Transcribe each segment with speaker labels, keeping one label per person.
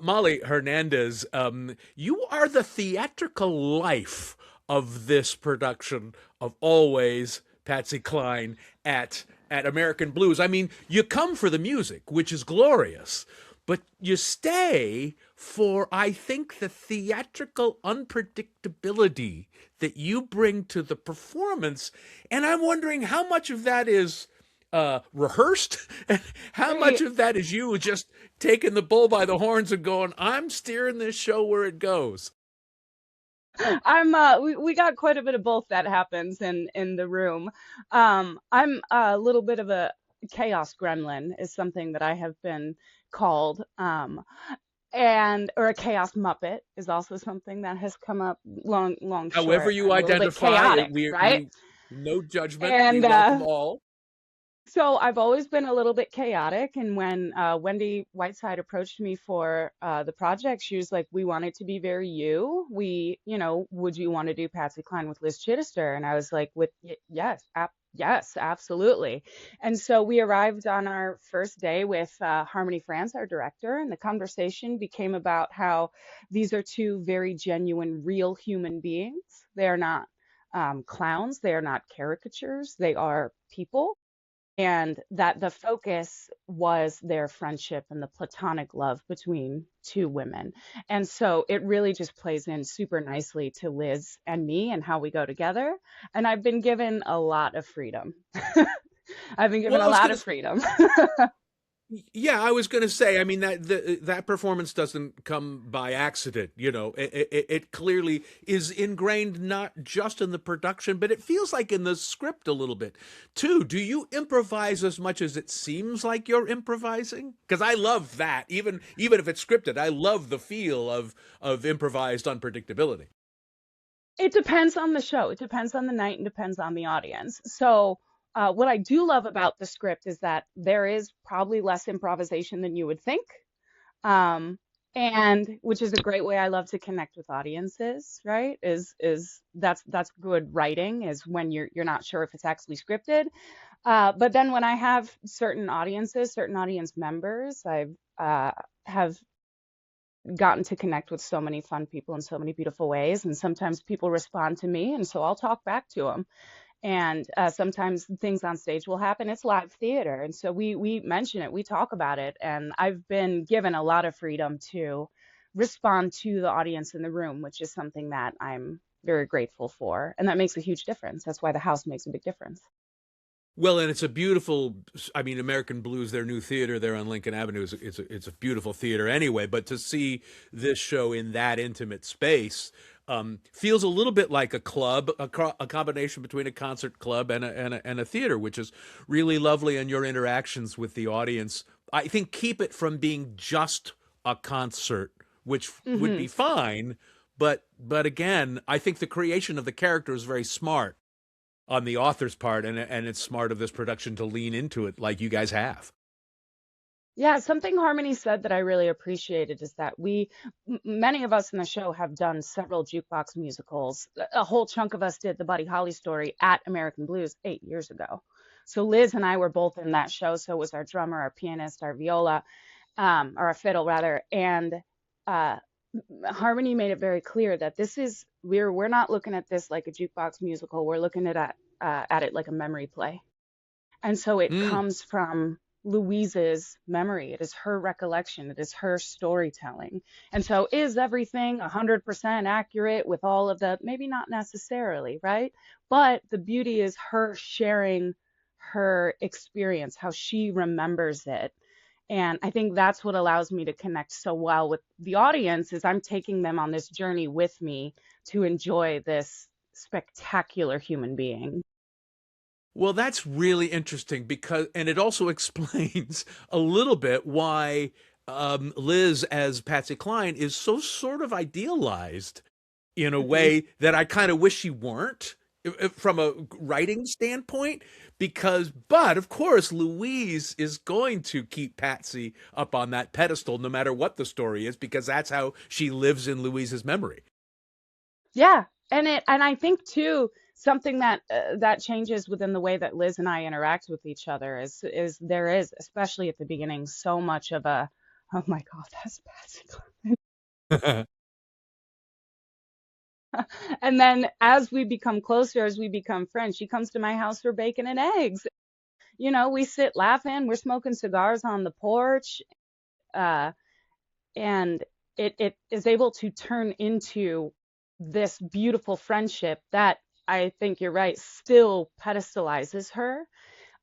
Speaker 1: Molly Hernandez, you are the theatrical life of this production of Always Patsy Cline at American Blues. I mean, you come for the music, which is glorious, but you stay for, I think, the theatrical unpredictability that you bring to the performance. And I'm wondering how much of that is rehearsed and how much
Speaker 2: Right.
Speaker 1: of that is you just taking the bull by the horns and going, I'm steering this show where it goes.
Speaker 2: We got quite a bit of both that happens in the room. I'm a little bit of a chaos gremlin is something that I have been called. And or a chaos muppet is also something that has come up long
Speaker 1: However
Speaker 2: short.
Speaker 1: you
Speaker 2: I'm a little bit
Speaker 1: identify it,
Speaker 2: chaotic, right?
Speaker 1: we no judgment. We
Speaker 2: And
Speaker 1: welcome all.
Speaker 2: so I've always been a little bit chaotic. And when Wendy Whiteside approached me for the project, she was like, "We want it to be very you. Would you want to do Patsy Cline with Liz Chittister?" And I was like, yes, yes, absolutely." And so we arrived on our first day with Harmony France, our director, and the conversation became about how these are two very genuine, real human beings. They are not clowns. They are not caricatures. They are people, and that the focus was their friendship and the platonic love between two women. And so it really just plays in super nicely to Liz and me and how we go together. And I've been given a lot of freedom. I've been given
Speaker 1: Well,
Speaker 2: a lot of freedom.
Speaker 1: yeah, I was going to say, I mean that performance doesn't come by accident. It clearly is ingrained not just in the production, but it feels like in the script a little bit too. Do you improvise as much as it seems like you're improvising? Because I love that, even if it's scripted, I love the feel of improvised unpredictability.
Speaker 2: It depends on the show. It depends on the night and depends on the audience. So, what I do love about the script is that there is probably less improvisation than you would think. Um, and which is a great way I love to connect with audiences, right? Is that's good writing is when you're not sure if it's actually scripted. But then when I have certain audiences, certain audience members, I've have gotten to connect with so many fun people in so many beautiful ways. And sometimes people respond to me, and so I'll talk back to them. And sometimes things on stage will happen. It's live theater, and so we mention it, we talk about it, and I've been given a lot of freedom to respond to the audience in the room, which is something that I'm very grateful for, and that makes a huge difference. That's why the house makes a big difference.
Speaker 1: Well, and it's a beautiful, I mean, American Blues, their new theater there on Lincoln Avenue it's a beautiful theater anyway. But to see this show in that intimate space feels a little bit like a club, a combination between a concert club and a theater, which is really lovely. And your interactions with the audience, I think, keep it from being just a concert, which would
Speaker 2: Hmm.
Speaker 1: be fine. But again, I think the creation of the character is very smart on the author's part, and it's smart of this production to lean into it like you guys have.
Speaker 2: Yeah, something Harmony said that I really appreciated is that many of us in the show have done several jukebox musicals. A whole chunk of us did the Buddy Holly story at American Blues 8 years ago. So Liz and I were both in that show. So was our drummer, our pianist, our viola, or our fiddle rather. And uh, Harmony made it very clear that we're not looking at this like a jukebox musical. We're looking at it like a memory play. And so it
Speaker 1: Mm.
Speaker 2: comes from Louise's memory. It is her recollection. It is her storytelling. And so is everything 100% accurate with all of the, maybe not necessarily, right? But the beauty is her sharing her experience, how she remembers it. And I think that's what allows me to connect so well with the audience is I'm taking them on this journey with me to enjoy this spectacular human being.
Speaker 1: Well, that's really interesting because, and it also explains a little bit why Liz as Patsy Cline is so sort of idealized in a
Speaker 2: Mhm.
Speaker 1: way that I kind of wish she weren't from a writing standpoint. But of course, Louise is going to keep Patsy up on that pedestal no matter what the story is, because that's how she lives in Louise's memory.
Speaker 2: Yeah, and I think too something that changes within the way that Liz and I interact with each other is there is especially at the beginning so much of Oh my God, that's Patsy Cline. And then as we become closer, as we become friends, she comes to my house for bacon and eggs. We sit laughing, we're smoking cigars on the porch, uh, and it is able to turn into this beautiful friendship that I think you're right, still pedestalizes her.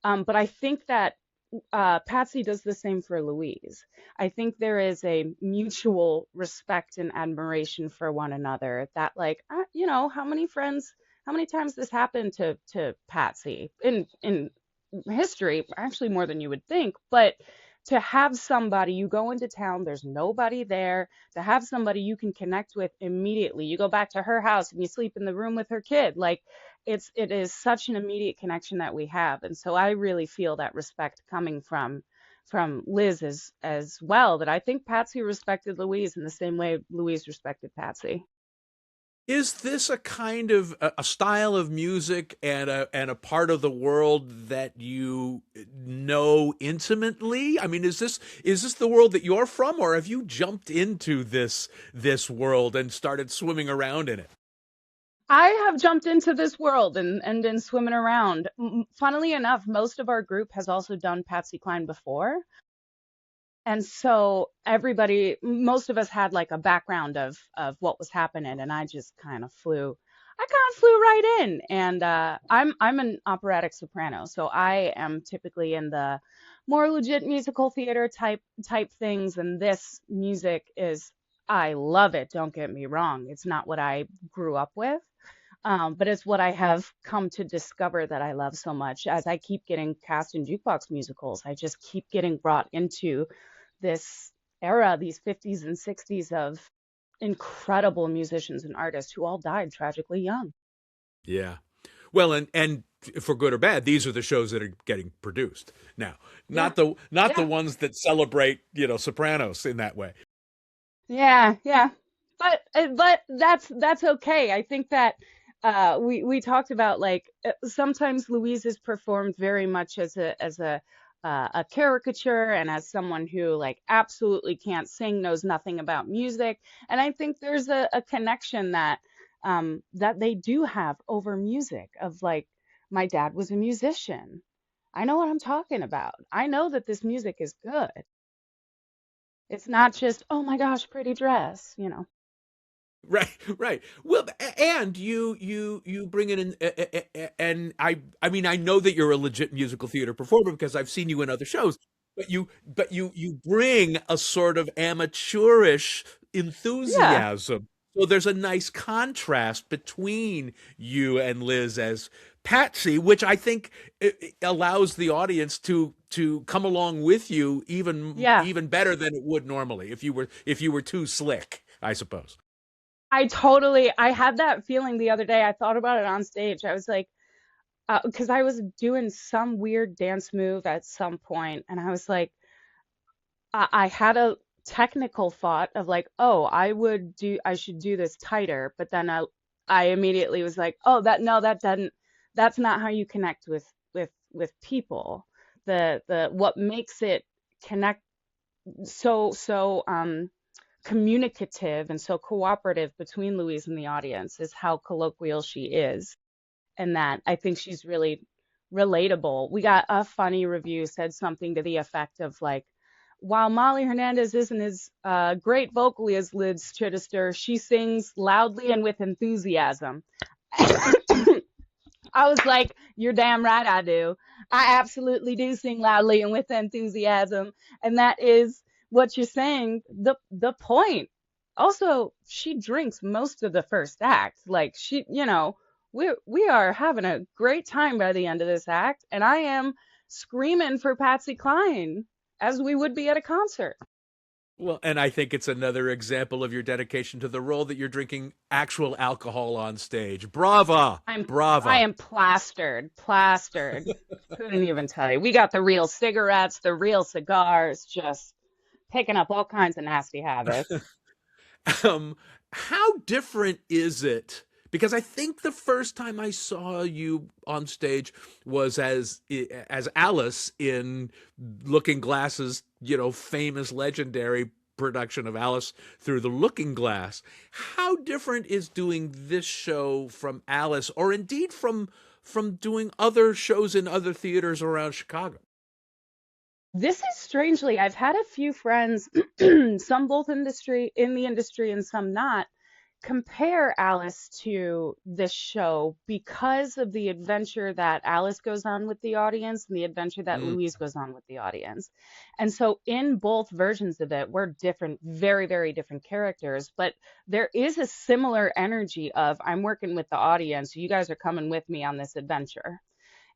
Speaker 2: But I think that Patsy does the same for Louise. I think there is a mutual respect and admiration for one another that, like, how many times this happened to Patsy in history, actually more than you would think, but to have somebody, you go into town, there's nobody there, to have somebody you can connect with immediately. You go back to her house and you sleep in the room with her kid. Like it is such an immediate connection that we have. And so I really feel that respect coming from Liz as well, that I think Patsy respected Louise in the same way Louise respected Patsy.
Speaker 1: Is this a kind of a style of music and a part of the world that you know intimately? I mean, is this the world that you're from, or have you jumped into this world and started swimming around in it?
Speaker 2: I have jumped into this world and been swimming around. Funnily enough, most of our group has also done Patsy Cline before. And so most of us had like a background of what was happening, and I kind of flew right in. And I'm an operatic soprano, so I am typically in the more legit musical theater type things. And this music is, I love it. Don't get me wrong, it's not what I grew up with. But it's what I have come to discover that I love so much. As I keep getting cast in jukebox musicals, I just keep getting brought into this era, these 50s and 60s of incredible musicians and artists who all died tragically young.
Speaker 1: Yeah. Well, and for good or bad, these are the shows that are getting produced now,
Speaker 2: Yeah,
Speaker 1: not the
Speaker 2: yeah,
Speaker 1: ones that celebrate, Sopranos in that way.
Speaker 2: yeah, yeah. But that's okay. I think that we talked about like sometimes Louise is performed very much as a caricature and as someone who like absolutely can't sing, knows nothing about music. And I think there's a connection that they do have over music of like, my dad was a musician. I know what I'm talking about. I know that this music is good. It's not just, oh my gosh, pretty dress.
Speaker 1: Right, right. Well, and you bring it in, and I mean, I know that you're a legit musical theater performer because I've seen you in other shows, but you bring a sort of amateurish
Speaker 2: Yeah,
Speaker 1: enthusiasm. So there's a nice contrast between you and Liz as Patsy, which I think allows the audience to come along with you
Speaker 2: yeah.
Speaker 1: even better than it would normally if you were too slick, I suppose.
Speaker 2: I had that feeling the other day. I thought about it on stage. I was like, because I was doing some weird dance move at some point, and I was like, I had a technical thought of like, oh, I should do this tighter, but then I immediately was like, oh, no, that's not how you connect with people. The what makes it connect so communicative and so cooperative between Louise and the audience is how colloquial she is, and that I think she's really relatable. We got a funny review said something to the effect of like, while Molly Hernandez isn't as great vocally as Liz Chittister, she sings loudly and with enthusiasm. I was like, you're damn right I do. I absolutely do sing loudly and with enthusiasm. And that is what you're saying, the point. Also, she drinks most of the first act. Like we are having a great time by the end of this act, and I am screaming for Patsy Cline as we would be at a concert.
Speaker 1: Well, and I think it's another example of your dedication to the role that you're drinking actual alcohol on stage. Brava!
Speaker 2: I
Speaker 1: Brava!
Speaker 2: am plastered. Couldn't even tell you. We got the real cigarettes, the real cigars, just picking up all kinds of nasty habits.
Speaker 1: How different is it because I think the first time I saw you on stage was as Alice in Looking Glass's, famous legendary production of Alice Through the Looking Glass. How different is doing this show from Alice, or indeed from doing other shows in other theaters around Chicago?
Speaker 2: This is strangely, I've had a few friends, some both in the industry and some not, compare Alice to this show because of the adventure that Alice goes on with the audience and the adventure that
Speaker 1: Mm.
Speaker 2: Louise goes on with the audience. And so in both versions of it, we're different, very, very different characters, but there is a similar energy of I'm working with the audience, you guys are coming with me on this adventure.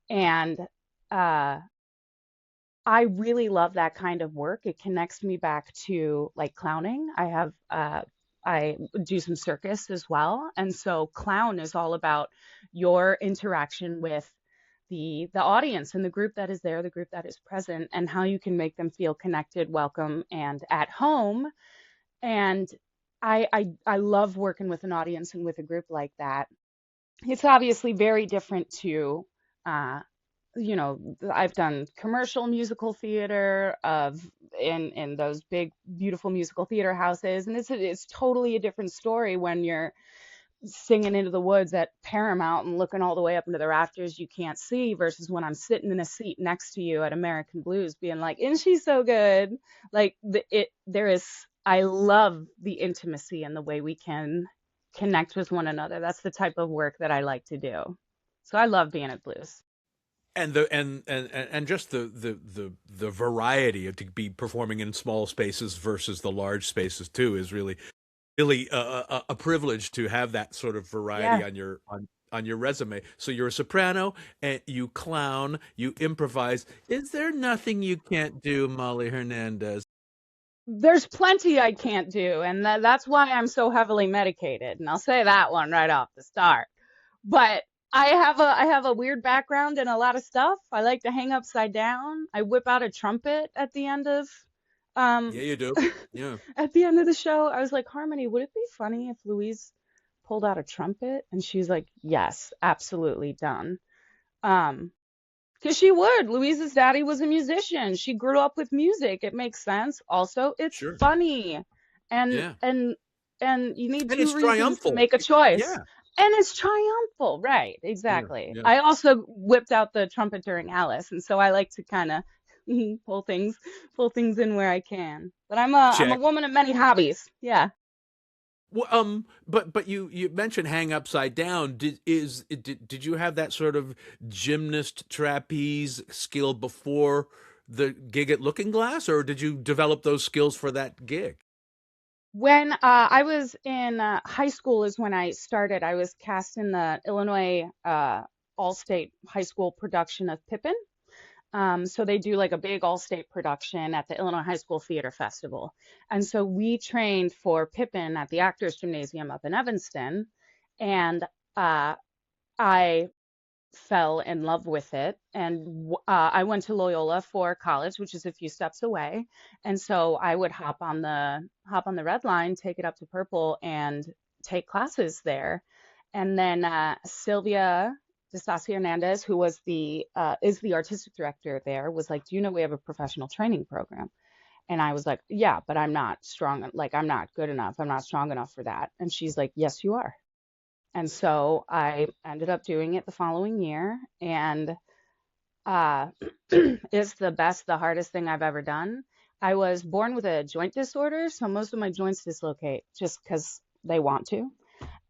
Speaker 2: And uh I really love that kind of work. It connects me back to like clowning. I do some circus as well. And so clown is all about your interaction with the audience and the group that is there, the group that is present, and how you can make them feel connected, welcome, and at home. And I love working with an audience and with a group like that. It's obviously very different to uh, I've done commercial musical theater in those big, beautiful musical theater houses, and it's totally a different story when you're singing into the woods at Paramount and looking all the way up into the rafters you can't see versus when I'm sitting in a seat next to you at American Blues being like, isn't she so good? Like I love the intimacy and the way we can connect with one another. That's the type of work that I like to do. So I love being at Blues.
Speaker 1: And the and just the variety of to be performing in small spaces versus the large spaces too is really a privilege to have that sort of variety
Speaker 2: Yeah.
Speaker 1: on your resume. So you're a soprano and you clown, you improvise. Is there nothing you can't do, Molly Hernandez?
Speaker 2: There's plenty I can't do, and that's why I'm so heavily medicated. And I'll say that one right off the start. But I have a weird background in a lot of stuff. I like to hang upside down. I whip out a trumpet at the end of um
Speaker 1: Yeah, you do. Yeah.
Speaker 2: at the end of the show. I was like, Harmony, would it be funny if Louise pulled out a trumpet? And she was like, yes, absolutely done. Um, because she would. Louise's daddy was a musician. She grew up with music. It makes sense. Also, it's
Speaker 1: Sure.
Speaker 2: funny. And
Speaker 1: Yeah.
Speaker 2: and and you need
Speaker 1: And it's
Speaker 2: two reasons to
Speaker 1: triumphal.
Speaker 2: make a choice.
Speaker 1: Yeah.
Speaker 2: And it's triumphal, right?
Speaker 1: Yeah.
Speaker 2: Exactly.
Speaker 1: Yeah.
Speaker 2: I also whipped out the trumpet during Alice, and so I like to kind of pull things in where I can. But I'm a
Speaker 1: Check.
Speaker 2: woman of many hobbies. Yeah.
Speaker 1: Well, but you mentioned hang upside down. Did you have that sort of gymnast trapeze skill before the gig at Looking Glass, or did you develop those skills for that gig?
Speaker 2: When I was in high school is when I started. I was cast in the Illinois All-State High School production of Pippin. So they do like a big all-state production at the Illinois High School Theater Festival. And so we trained for Pippin at the Actors Gymnasium up in Evanston. And I fell in love with it. And I went to Loyola for college, which is a few steps away. And so I would hop on the red line, take it up to Purple, and take classes there. And then Sylvia DeStasio Hernandez, who was the is the artistic director there, was like, "Do you know we have a professional training program?" And I was like, "Yeah, but I'm not strong. Like, I'm not good enough. I'm not strong enough for that." And she's like, "Yes, you are." And so I ended up doing it the following year, and uh, it's the hardest thing I've ever done. I was born with a joint disorder, so most of my joints dislocate just because they want to.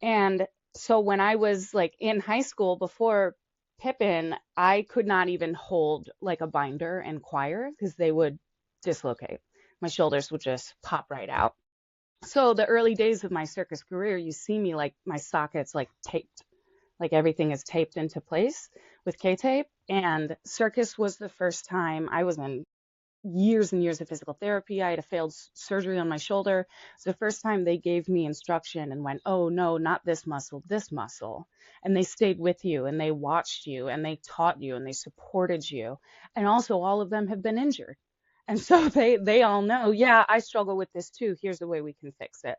Speaker 2: And so when I was like in high school before Pippin, I could not even hold like a binder in choir because they would dislocate. My shoulders would just pop right out. So the early days of my circus career, you see me like my sockets like taped, like everything is taped into place with K-tape. And circus was the first time I was in years and years of physical therapy. I had a failed surgery on my shoulder. It's the first time they gave me instruction and went, oh no, not this muscle, this muscle. And they stayed with you and they watched you and they taught you and they supported you. And also all of them have been injured. And so they all know, yeah, I struggle with this too. Here's the way we can fix it.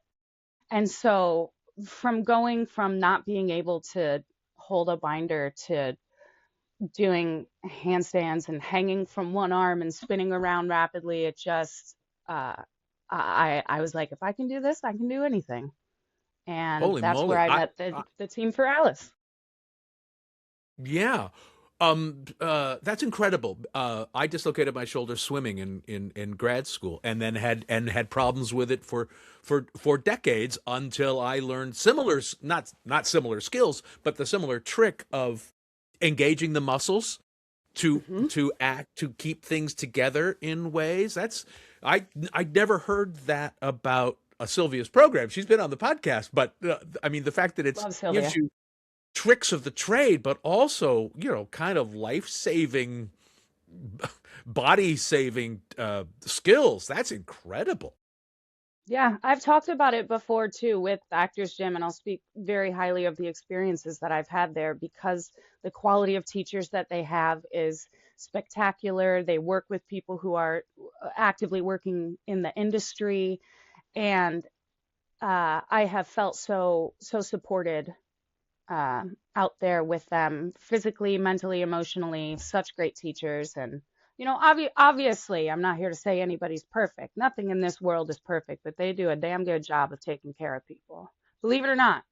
Speaker 2: And so from going from not being able to hold a binder to doing handstands and hanging from one arm and spinning around rapidly, it just I was like, if I can do this, I can do anything. And
Speaker 1: Holy
Speaker 2: that's where
Speaker 1: moly.
Speaker 2: I met the team for Alice.
Speaker 1: Yeah. That's incredible. I dislocated my shoulder swimming in grad school, and then had problems with it for decades until I learned not similar skills, but the similar trick of engaging the muscles to
Speaker 2: Hmm.
Speaker 1: to keep things together in ways. I'd never heard that about Sylvia's program. She's been on the podcast, but I mean, the fact that it
Speaker 2: Love
Speaker 1: gives
Speaker 2: Sylvia.
Speaker 1: you tricks of the trade, but also, kind of life-saving, body-saving skills. That's incredible.
Speaker 2: Yeah, I've talked about it before too with Actors Gym, and I'll speak very highly of the experiences that I've had there because the quality of teachers that they have is spectacular. They work with people who are actively working in the industry, and I have felt so supported out there with them physically, mentally, emotionally. Such great teachers, and obviously, I'm not here to say anybody's perfect. Nothing in this world is perfect, but they do a damn good job of taking care of people. Believe it or not,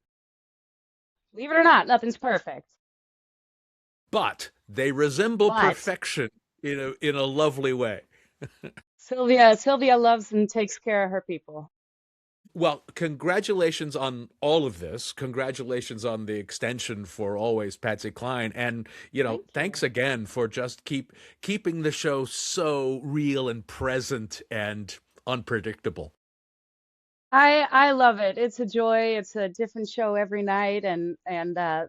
Speaker 2: nothing's perfect.
Speaker 1: But they resemble
Speaker 2: But
Speaker 1: perfection in a lovely way.
Speaker 2: Sylvia loves and takes care of her people.
Speaker 1: Well, congratulations on all of this. Congratulations on the extension for Always Patsy Cline. And,
Speaker 2: Thank
Speaker 1: thanks
Speaker 2: you.
Speaker 1: again for just keeping the show so real and present and unpredictable.
Speaker 2: I love it. It's a joy. It's a different show every night, and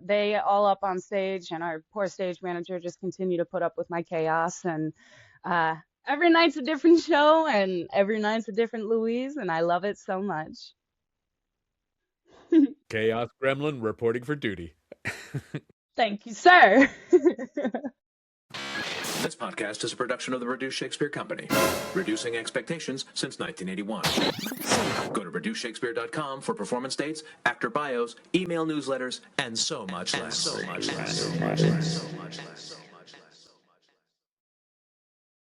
Speaker 2: they all up on stage, and our poor stage manager just continue to put up with my chaos. And uh, every night's a different show, and every night's a different Louise, and I love it so much.
Speaker 1: Chaos Gremlin reporting for duty.
Speaker 2: Thank you, sir.
Speaker 3: This podcast is a production of the Reduced Shakespeare Company, reducing expectations since 1981. Go to reducedshakespeare.com for performance dates, actor bios, email newsletters, and so much less.